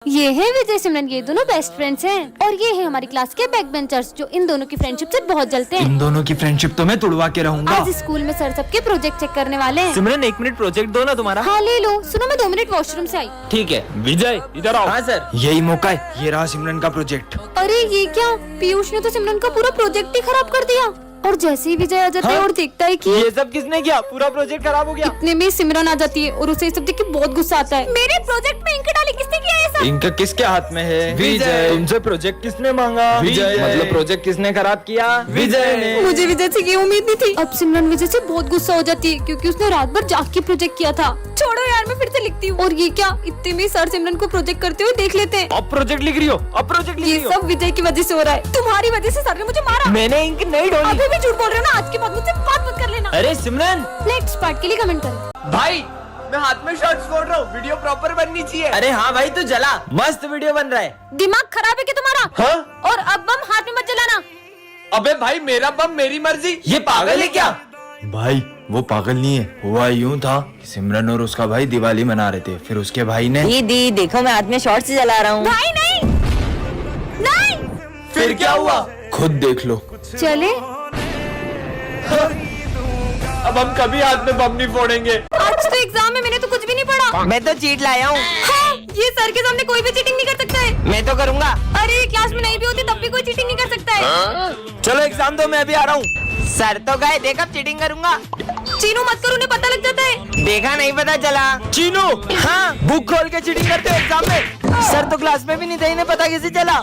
ये है विजय सिमरन, ये दोनों बेस्ट फ्रेंड्स हैं और ये है हमारी क्लास के बैक बेंचर्स जो इन दोनों की फ्रेंडशिप से बहुत जलते हैं। इन दोनों की फ्रेंडशिप तो मैं तुड़वा के रहूंगा। आज स्कूल में सर सबके प्रोजेक्ट चेक करने वाले हैं। सिमरन 1 मिनट प्रोजेक्ट दो ना तुम्हारा। हाँ ले लो। सुनो मैं 2 मिनट वॉशरूम से आई। ठीक है विजय इधर आओ। हाँ सर। यही मौका है, ये रहा सिमरन का प्रोजेक्ट। अरे ये क्या, पीयूष ने तो सिमरन का पूरा प्रोजेक्ट ही खराब कर दिया। और जैसे ही विजय आ जाता है और देखता है कि ये सब किसने किया, पूरा प्रोजेक्ट खराब हो गया। इतने में सिमरन आ जाती है और उसे ये सब देख के बहुत गुस्सा आता है। मेरे प्रोजेक्ट में इंक डाली किसने किया ये सब? इंक किसके हाथ में है? विजय। तुमसे प्रोजेक्ट किसने मांगा? विजय। मतलब प्रोजेक्ट किसने खराब किया? विजय ने। मुझे विजय से ये उम्मीद नहीं थी। अब सिमरन विजय से बहुत गुस्सा हो जाती है क्योंकि उसने रात भर जाग के प्रोजेक्ट किया था। छोड़ो यार, मैं फिर से लिखती हूँ। और ये क्या, इतने में सर सिमरन को प्रोजेक्ट करते हुए देख लेते हैं। अब प्रोजेक्ट लिख रही हो? अब प्रोजेक्ट लिख ये रही हो? सब विजय की वजह से हो रहा है। तुम्हारी वजह से सर ने मुझे मारा। मैंने इंक नहीं डाली। अभी भी झूठ बोल रहे हो ना, आज के बाद मुझसे बात मत कर लेना। अरे सिमरन। नेक्स्ट पार्ट के लिए कमेंट करो। भाई मैं हाथ में शॉट्स फोड़ रहा हूँ, वीडियो प्रॉपर बननी चाहिए। अरे हाँ भाई तू जला, मस्त वीडियो बन रहा है। दिमाग खराब है क्या तुम्हारा? हाँ? और अब बम हाथ में मत जलाना। अबे भाई मेरा बम मेरी मर्जी, ये पागल है क्या? भाई वो पागल नहीं है, हुआ यूं था कि सिमरन और उसका भाई दिवाली मना रहे थे, फिर उसके भाई ने दीदी देखो मैं हाथ में शॉर्ट से जला रहा हूँ। भाई नहीं नहीं। फिर क्या हुआ? खुद देख लो। चले अब हम कभी हाथ में बम नहीं फोड़ेंगे। आज तो एग्जाम है, मैंने तो कुछ भी नहीं पढ़ा। मैं तो चीट लाया हूँ। हाँ, ये सर के सामने कोई भी चीटिंग नहीं कर सकता है। मैं तो करूँगा। अरे क्लास में नहीं भी होती तब भी कोई चीटिंग नहीं कर सकता है। चलो एग्जाम दो, मैं अभी आ रहा हूँ। सर तो गए, देख अब चीटिंग करूँगा। चीनू मत करो, उन्हें पता लग जाता है। देखा नहीं पता चला। चीनू। हाँ बुक खोल के चीटिंग करते हो एग्जाम में? सर तो क्लास में भी नहीं थे, इन्हें पता कैसे चला?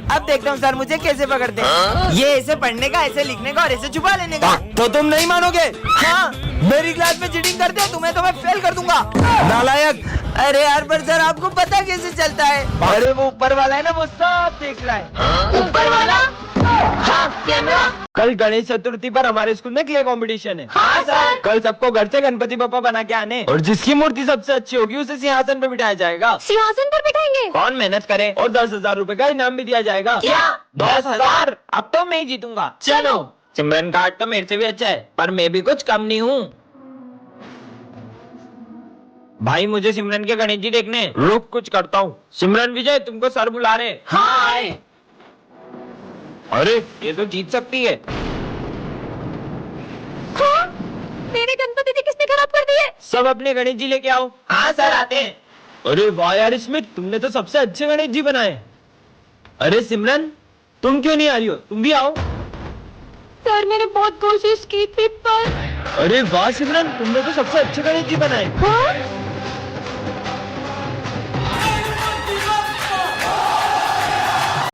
अब देखता हूँ सर मुझे कैसे पकड़ते हैं। ये ऐसे पढ़ने का, ऐसे लिखने का और ऐसे छुपा लेने का। तो तुम नहीं मानोगे? हाँ मेरी क्लास में चीटिंग करते हो तुम्हें तो मैं फेल कर दूंगा, नालायक। अरे यार पर सर आपको पता कैसे चलता है? अरे वो ऊपर वाला है ना, वो सब देख रहा है। ऊपर वाला? हाँ, कैमरा? कल गणेश चतुर्थी पर हमारे स्कूल में क्ले कंपटीशन है। हाँ सर। कल सबको घर से गणपति बप्पा बना के आने, और जिसकी मूर्ति सबसे अच्छी होगी उसे सिंहासन पर बिठाया जाएगा। सिंहासन पर बिठाएंगे? कौन मेहनत करे, और 10,000 रूपए का इनाम भी दिया जाएगा। क्या? 10,000? अब तो मैं ही जीतूंगा। चलो। सिमरन का आर्ट तो मेरे से भी अच्छा है, पर मैं भी कुछ कम नहीं हूँ। भाई मुझे सिमरन के गणेश जी देखने हैं। रुक कुछ करता हूँ। सिमरन विजय तुमको सर बुला रहे। हाँ। अरे ये तो जीत सकती है। हाँ? मेरे गणपति जी किसने खराब कर दिए? सब अपने गणेश जी लेके आओ। हाँ सर आते हैं। अरे वाह यार स्मिथ, तुमने तो सबसे अच्छे गणेश जी बनाए। अरे सिमरन तुम क्यों नहीं आ रही हो, तुम भी आओ। सर मैंने बहुत कोशिश की थी पर। अरे वाह सिमरन, तुमने तो सबसे अच्छे गणेश जी बनाए। हाँ?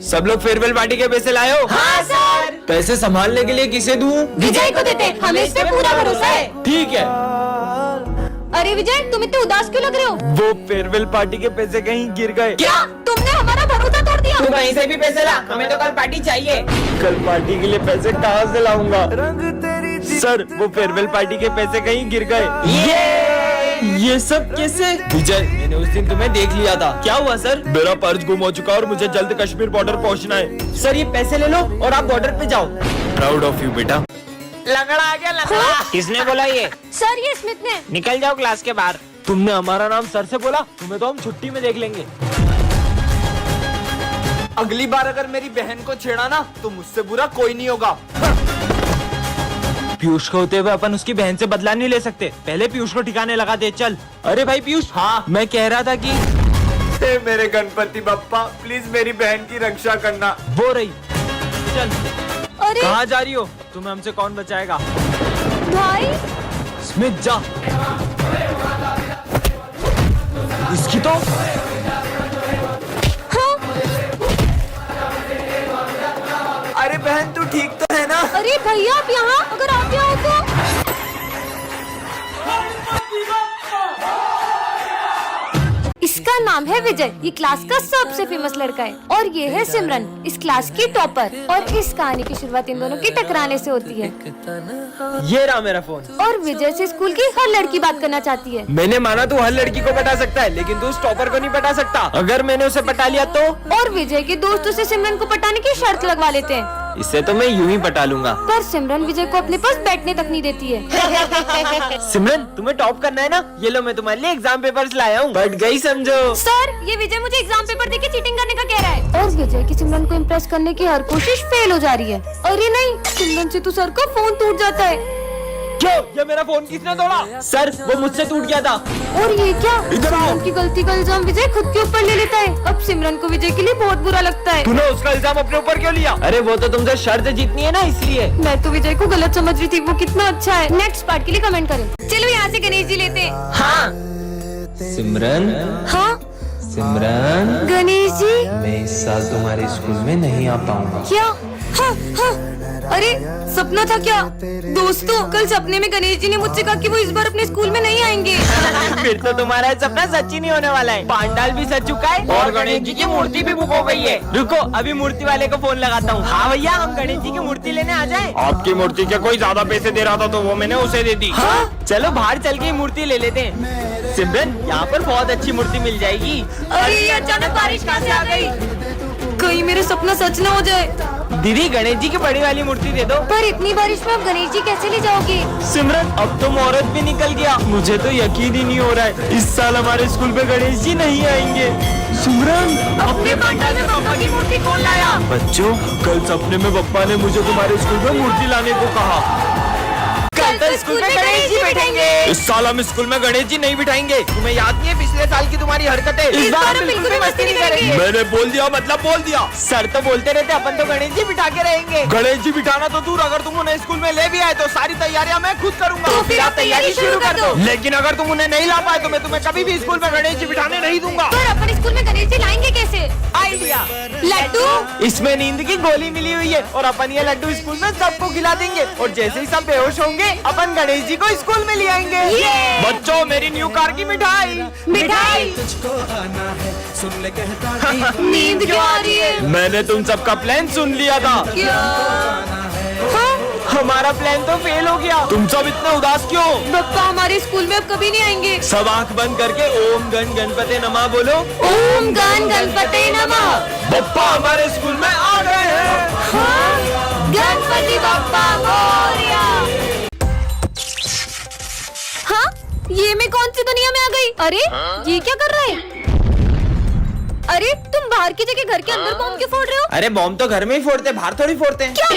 सब लोग फेयरवेल पार्टी के पैसे लाए हो? हाँ सर। पैसे संभालने के लिए किसे दूं? विजय को देते, हमें इस पे पूरा भरोसा है। ठीक है। अरे विजय तुम इतने उदास क्यों लग रहे हो? वो फेयरवेल पार्टी के पैसे कहीं गिर गए। क्या तुमने हमारा भरोसा तोड़ दिया? तू कहीं से भी पैसे ला, हमें तो कल पार्टी चाहिए। कल पार्टी के लिए पैसे कहाँ से लाऊंगा? सर वो फेयरवेल पार्टी के पैसे कहीं गिर गए। ये सब कैसे? विजय मैंने उस दिन तुम्हें देख लिया था। क्या हुआ सर? मेरा पर्स गुम हो चुका और मुझे जल्द कश्मीर बॉर्डर पहुंचना है। सर ये पैसे ले लो और आप बॉर्डर पे जाओ। प्राउड ऑफ यू बेटा। लंगड़ा आ गया लंगड़ा। किसने बोला ये? सर ये स्मिथ ने। निकल जाओ क्लास के बाहर। तुमने हमारा नाम सर से बोला, तुम्हें तो हम छुट्टी में देख लेंगे। अगली बार अगर मेरी बहन को छेड़ा ना तो मुझसे बुरा कोई नहीं होगा। पीयूष को होते हुए अपन उसकी बहन से बदला नहीं ले सकते, पहले पीयूष को ठिकाने लगा दे। चल। अरे भाई पीयूष। हाँ मैं कह रहा था कि हे मेरे गणपति बप्पा, प्लीज मेरी बहन की रक्षा करना। वो रही। चल। अरे कहाँ जा रही हो? तुम्हें हमसे कौन बचाएगा? भाई स्मिथ जा। इसकी तो अरे बहन तू ठीक तो है ना? अरे भैया आप यहाँ, अगर आप यहाँ हो तो। इसका नाम है विजय, ये क्लास का सबसे फेमस लड़का है। और ये है सिमरन, इस क्लास की टॉपर। और इस कहानी की शुरुआत इन दोनों की टकराने से होती है। ये रहा मेरा फोन। और विजय से स्कूल की हर लड़की बात करना चाहती है। मैंने माना तू हर लड़की को पटा सकता है, लेकिन तू उस टॉपर को नहीं पटा सकता। अगर मैंने उसे पटा लिया तो? और विजय के दोस्त उसे सिमरन को पटाने की शर्त लगवा लेते हैं। इससे तो मैं यूं ही पटा लूंगा। पर सिमरन विजय को अपने पास बैठने तक नहीं देती है। सिमरन तुम्हें टॉप करना है ना, ये लो मैं तुम्हारे लिए एग्जाम पेपर्स लाया हूँ, बढ़ गई समझो। सर ये विजय मुझे एग्जाम पेपर देके चीटिंग करने का कह रहा है और विजय की सिमरन को इम्प्रेस करने की हर कोशिश फेल हो जा रही है। अरे नहीं, सिमरन से तो सर का फोन टूट जाता है। क्यों? ये मेरा फोन किसने तोड़ा? सर वो मुझसे टूट गया था। और ये क्या, इधर आओ। सिमरन की गलती का इल्जाम विजय खुद के ऊपर ले लेता है। अब सिमरन को विजय के लिए बहुत बुरा लगता है। तूने उसका इल्जाम अपने ऊपर क्यों लिया? अरे वो तो तुमसे शर्त जीतनी है ना, इसलिए। मैं तो विजय को गलत समझ रही थी, वो कितना अच्छा है। नेक्स्ट पार्ट के लिए कमेंट करें। चलो यहाँ से गणेश जी लेते हैं। हाँ सिमरन, हाँ सिमरन गणेश जी। मैं इस साल तुम्हारे स्कूल में नहीं आ पाऊंगा। क्या? हाँ हाँ, अरे सपना था क्या? दोस्तों कल सपने में गणेश जी ने मुझसे कहा कि वो इस बार अपने स्कूल में नहीं आएंगे। फिर तो तुम्हारा सपना सच ही नहीं होने वाला है। पांडाल भी सज चुका है और गणेश जी की मूर्ति भी बुक हो गई है। रुको अभी मूर्ति वाले को फोन लगाता हूँ। हाँ भैया, हम गणेश जी की मूर्ति लेने आ जाएं। आपकी मूर्ति के कोई ज्यादा पैसे दे रहा था तो वो मैंने उसे दे दी। हाँ? चलो बाहर चल के मूर्ति ले लेते हैं। सिमरन यहाँ पर बहुत अच्छी मूर्ति मिल जाएगी। अरे ये अचानक बारिश कहाँ से आ गई? कहीं मेरा सपना सच ना हो जाए। दीदी गणेश जी की बड़ी वाली मूर्ति दे दो। पर इतनी बारिश में आप गणेश जी कैसे ले जाओगे? सिमरन अब तो मुहूर्त भी निकल गया, मुझे तो यकीन ही नहीं हो रहा है इस साल हमारे स्कूल में गणेश जी नहीं आएंगे। सिमरन अपने पंडाल में पापा की मूर्ति कौन लाया? बच्चों कल सपने में पप्पा ने मुझे तुम्हारे स्कूल में मूर्ति लाने को कहा। कल तो स्कूल में गणेश जी बैठेंगे। इस साल हम स्कूल में गणेश जी नहीं बिठाएंगे। तुम्हें याद नहीं है पिछले साल की तुम्हारी हरकतें? इस बार हम बिल्कुल भी मस्ती नहीं करेंगे। मैंने बोल दिया मतलब बोल दिया। सर तो बोलते रहते अपन तो गणेश जी बिठा के रहेंगे। गणेश जी बिठाना तो दूर, अगर तुम उन्हें स्कूल में ले भी आए तो सारी तैयारियां मैं खुद करूंगा। तो फिर आप तैयारी शुरू कर दो। लेकिन अगर तुम उन्हें नहीं ला पाए तो मैं तुम्हें कभी भी स्कूल में गणेश जी बिठाने नहीं दूंगा। पर अपन स्कूल में गणेश जी लाएंगे कैसे? आइडिया, लड्डू। इसमें नींद की गोली मिली हुई है और अपन ये लड्डू स्कूल में सबको खिला देंगे और जैसे ही सब बेहोश होंगे अपन गणेश जी को स्कूल में ले आएंगे। बच्चों मेरी न्यू कार की मिठाई। मिठाई। नींद क्यों आ रही है? मैंने तुम सबका प्लान सुन लिया था। क्या? हाँ? हमारा प्लान तो फेल हो गया। तुम सब इतने उदास क्यों? पप्पा हमारे स्कूल में अब कभी नहीं आएंगे। सब आंख बंद करके ओम गण गणपते नमः बोलो। ओम गण गणपते नमः। बप्पा हमारे स्कूल में आ गए हैं। हाँ? गणपति बप्पा मोरया। हाँ? ये मैं कौन सी दुनिया में आ गई? अरे ये क्या कर रहे हैं? अरे तुम बाहर की जगह घर के अंदर बॉम्ब क्यों फोड़ रहे हो? अरे बॉम्ब तो घर में ही फोड़ते, बाहर थोड़ी फोड़ते हैं। क्या?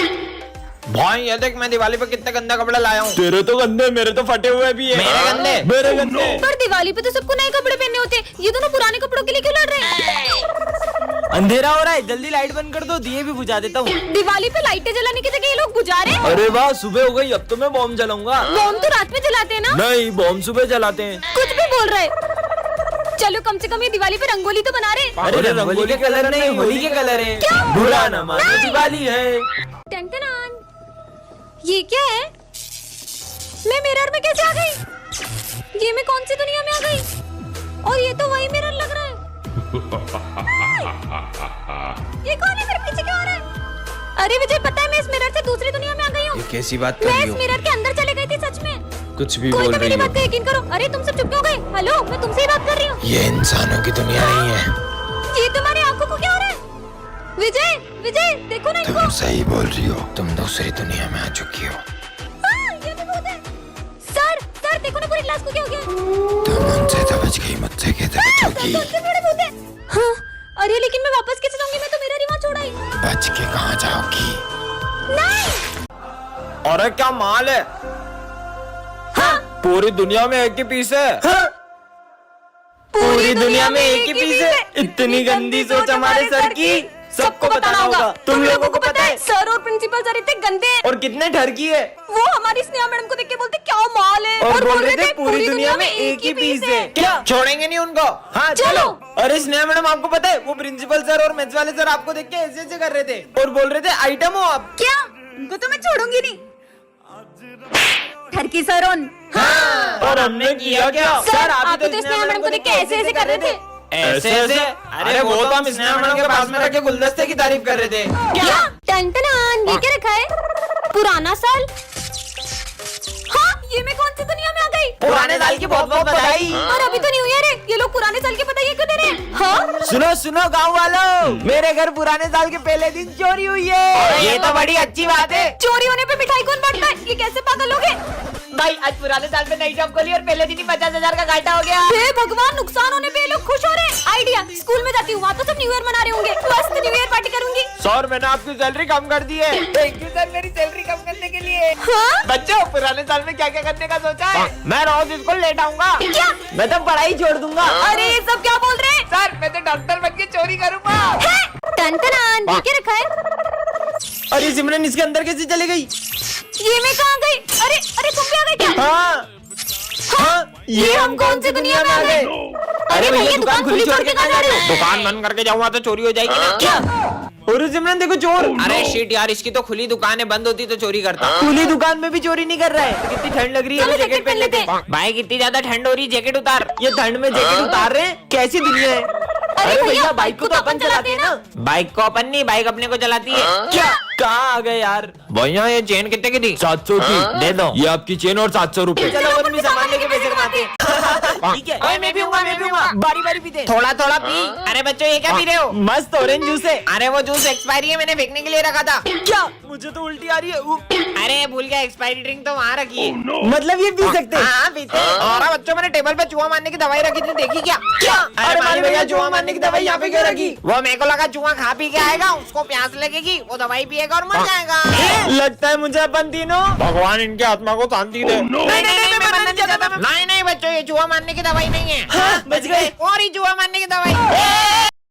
भाई ये देख मैं दिवाली पे कितना गंदा कपड़ा लाया हूँ। तेरे तो गंदे, मेरे तो फटे हुए भी है। मेरे गंदे? मेरे गंदे। पर दिवाली पे तो सबको नए कपड़े पहनने होते हैं, ये दोनों पुराने कपड़ों के लिए क्यों लड़ रहे हैं? अंधेरा हो रहा है, जल्दी लाइट बंद कर दो, दिए भी बुझा देता हूँ। दिवाली पे लाइटें जलाने की जगह ये लोग बुझा रहे हैं। अरे वाह, सुबह हो गई, अब तो मैं बॉम्ब जलाऊंगा। बॉम्ब तो रात में जलाते हैं ना? नहीं, बॉम्ब सुबह जलाते हैं। कुछ भी बोल रहे। चलो कम से कम ये दिवाली पे रंगोली तो बना रहे। अरे रंगोली के कलर नहीं, होली के कलर है। क्या? बुरा ना मानो, दिवाली है। टन-टनान। ये क्या है? मैं मिरर में कैसे आ गई? ये मैं कौन सी दुनिया में आ गई? और ये तो वही मिरर लग रहा है। ये कौन है? मेरे पीछे क्यों आ रहा है? अरे मुझे पता है, मैं इस मिरर से दूसरी दुनिया में आ गई हूँ। ये कैसी बात कर मैं रही इस हो? मिरर के अंदर चले गई थी सच में। कुछ भी कोई बोल तो मेरी रही बात का हो। यकीन करो। अरे तुम सब चुप क्यों गए? हेलो, मैं तुमसे ही बात कर रही हूँ। ये इंसानों की दुनिया नहीं है। ये तुम्हारी आंखों को क्या हो रहा है? विजय, विजय देखो ना इनको। तुम सही बोल रही हो, तुम दूसरी दुनिया में आ चुकी हो। ये भी भूत है। सर, सर देखो ना पूरी क्लास को क्या हो गया? तुम उनसे तो बच गई, मुझसे कैसे बचोगी? हाँ, अरे लेकिन मैं वापस कैसे जाऊंगी? मैं तो मेरा रिवाज छोड़ा ही। बच के कहाँ जाओगी? नहीं। अरे क्या माल है? हाँ? पूरी दुनिया में एक ही पीस है। पूरी दुनिया में एक ही पीस है। इतनी गंदी सोच हमारे सर की, सबको बताना होगा। तुम लोगों को पता है सर और प्रिंसिपल सर इतने गंदे हैं। और कितने ठरकी है। वो हमारी स्नेहा मैडम को देख के बोलते क्या माल है, और बोल रहे थे पूरी दुनिया में एक ही पीस है। क्या छोड़ेंगे नहीं उनको? हाँ चलो। अरे स्नेहा मैडम आपको पता है, वो प्रिंसिपल सर और मैथ्स वाले सर आपको देख के ऐसे ऐसे कर रहे थे और बोल रहे थे आइटम हो आप। क्या? उनको तो मैं छोड़ूंगी नहीं। ठरकी सर ऑन। हाँ। और हमने किया क्या? सर आप तो स्नेहा मैडम को देख के ऐसे ऐसे कर रहे थे। ऐसे ऐसे? अरे वो तो हम स्नेहा मैडम के पास में रखे गुलदस्ते की तारीफ कर रहे थे। क्या? टन-टनान, ये क्या रखा है? पुराना साल। हाँ ये मैं कौन सी दुनिया में आ गई? पुराने साल की बहुत बहुत बधाई। और अभी तो न्यू ईयर है, ये लोग पुराने साल की बधाई क्यों दे रहे हैं? हाँ? सुनो सुनो गाँव वालों, मेरे घर पुराने साल के पहले दिन चोरी हुई है। ये तो बड़ी अच्छी बात है। चोरी होने पे मिठाई कौन बांटता है? ये कैसे पागल लोग हैं? भाई आज पुराने साल में नई शॉप खोली और पहले दिन ही 50,000 का घाटा हो गया। हे भगवान, नुकसान होने पे ये लोग खुश हो रहे हैं। आइडिया, स्कूल में जाती हूँ, वहाँ तो सब न्यू ईयर मना रहे होंगे, मस्त न्यू ईयर पार्टी करूंगी। सर मैंने आपकी सैलरी कम कर दी है। थैंक यू सर मेरी सैलरी कम करने के लिए। हाँ? बच्चों पुराने साल में क्या क्या करने का सोचा है? मैं रोज स्कूल लेट आऊंगा। क्या? मैं तो पढ़ाई छोड़ दूंगा। अरे ये सब क्या बोल रहे हैं? सर मैं तो डॉक्टर बन के चोरी करूंगा। टन टन, ये क्या रखा है? अरे सिमरन इसके अंदर कैसे चली गई? ये मैं कहाँ गई? अरे अरे तुम भी आ गए क्या? हाँ हाँ, ये हम कौन सी दुनिया में आ गए? अरे भैया दुकान खुली छोड़ के कहाँ जा रहे हो? दुकान बंद करके जाऊंगा तो चोरी हो जाएगी ना। क्या? और सिमरन देखो चोर। अरे शिट यार, इसकी तो खुली दुकान है, बंद होती तो चोरी करता। खुली दुकान में भी चोरी नहीं कर रहा है। कितनी ठंड लग रही है, चलो जैकेट पहन लेते हैं। भाई कितनी ज्यादा ठंड हो रही है, जैकेट उतार। ये ठंड में जैकेट उतार रहे हैं, कैसी दुनिया है। अरे भैया बाइक को तो अपन चलाते हैं ना। बाइक को अपन नहीं, बाइक अपने को चलाती है। क्या? कहाँ आ गए यार? भैया ये चेन कितने की थी? 700 की। दे दो। ये आपकी चेन और 700 रुपए। चलो अपन भी सामान लेके पैसे कमाते हैं। ठीक है। ओए, मैं भी हूँ, मैं भी हूँ। बारी बारी पीते। थोड़ा थोड़ा पी। अरे बच्चों ये क्या पी रहे हो? मस्त ऑरेंज जूस है। अरे वो जूस एक्सपायरी है, मैंने फेंकने के लिए रखा था। क्या? मुझे तो उल्टी आ रही है। अरे भूल गया, एक्सपायरी ड्रिंक तो वहाँ रखी है। मतलब ये पी सकते हैं? हाँ पीते हैं। और बच्चों मैंने टेबल पे चूहा मारने की दवाई रखी थी, देखी क्या? क्या? अरे माली भैया चूहा मारने की दवाई यहाँ पे क्यों रखी? वो मेरे को लगा चूहा खा पी के आएगा, उसको प्यास लगेगी, वो दवाई पिएगा और मर जाएगा। लगता है मुझे अपन तीनों भगवान इनके आत्मा को शांति दे। नहीं नहीं बच्चों, ये चूहा मारने की दवाई नहीं है। हाँ, बच गए। और ही चूहा मारने की दवाई।